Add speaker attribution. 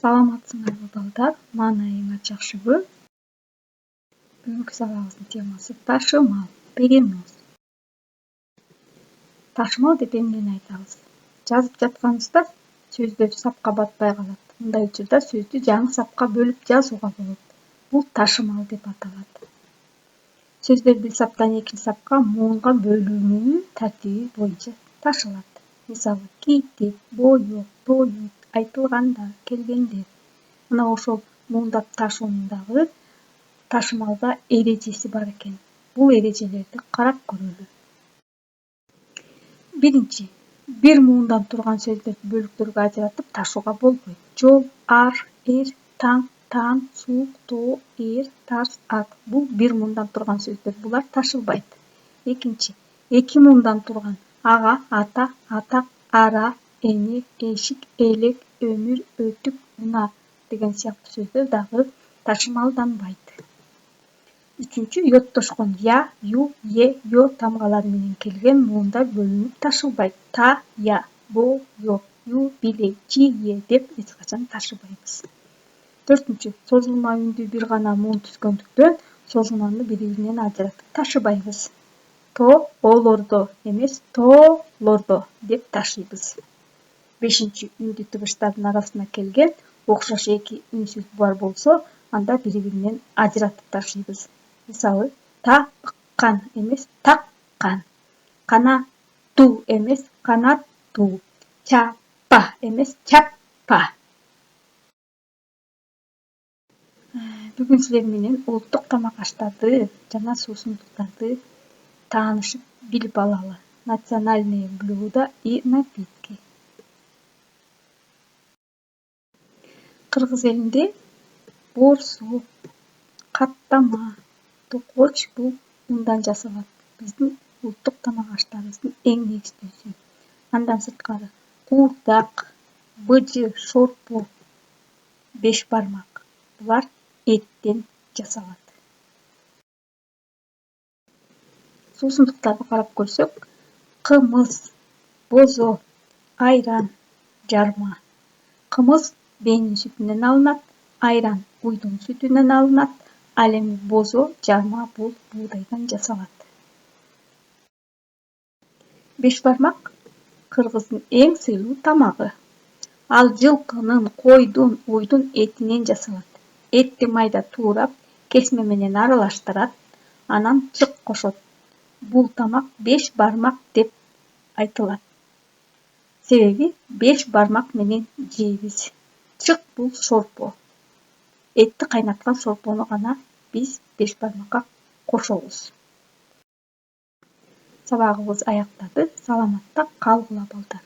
Speaker 1: Саламатсыңарбы балдар, маанайыңар жакшыбы? Бүгүнкү сабагыбыздын темасы ташымал, перенос. Ташымал деп эмнени айтабыз? Жазып жатканыбызда сөздөр сапка батпай калат. Мындай учурда сөздү жаңы сапка бөлүп жазууга болот. Бул ташымал деп аталат. Сөздөр бир саптан экинчи сапка муунга бөлүнүү тартиби боюнча ташылат. Мисалы, кейтеп, боюп, тоюп, айтылганда, келгенде. Мына ошол муундап ташуунун дагы ташымалда эрежеси бар экен. Бул эрежелерди карап көрөлү. Биринчи, бир муундан турган сөздөрдү бөлүктөргө ажыратып ташууга болбойт. Жол, ар, эр, таң, таан, суук, тоо, эр, тарс, ак. Бул бир муундан турган сөздөр. Булар ташылбайт. Экинчи, эки муундан турган ага, ата, атак, ара, эне, эшик, элек, өмүр, өтүк, унаа деген сыяктуу сөздөр дагы ташымалданбайт. Үчүнчү, йоттошкон я, ю, е, ё тамгалары менен келген муундар бөлүнүп ташылбайт. Та, я, бо, ё, ю, билей, чи, е деп эч качан ташыбайбыз. Төртүнчү, созулма үндүү бир гана муун түзгөндүктөн созулманы бири-биринен ажыратып ташыбайбыз. То, олордо эмес, тоолордо деп ташыйбыз. Бешинчи, үндүү тыбыштардын арасына келген окшош эки үнсүз бар болсо, анда бири-биринен ажыратып ташыйбыз. Мисалы, таккан эмес, таккан. Канаттуу эмес, канаттуу. Чаппа эмес, чаппа. Бүгүн силер менен улуттук тамак аштарды жана суусундуктарды таанышып билип алалы. Национальные блюда и напитки. Кыргыз элинде борсо, каттама, токоч бул ундан жасалат. Биздин улуттук тамак аштарыбыздын эң негизгиси. Андан сырткары куурдак, быжы, шорпу, беш бармак. Булар эттен жасалат. Суусундуктарды карап көрсөк, кымыз, бозо, айран, жарма. Кымыз бээнин сүтүнөн алынат, айран уйдун сүтүнөн алынат, ал эми бозо, жарма бул буудайдан жасалат. Беш бармак кыргыздын эң сыйлуу тамагы. Ал жылкынын, койдун, уйдун этинен жасалат. Этти майда туурап, кесме менен аралаштырат, анан чык кошот. Бул тамак беш бармак деп айтылат. Себеби беш бармак менен жейбиз. Чык бул шорпо. Этти кайнаткан шорпону гана биз беш бармакка кошобуз. Сабагыбыз аяктады. Саламатта калгыла балдар.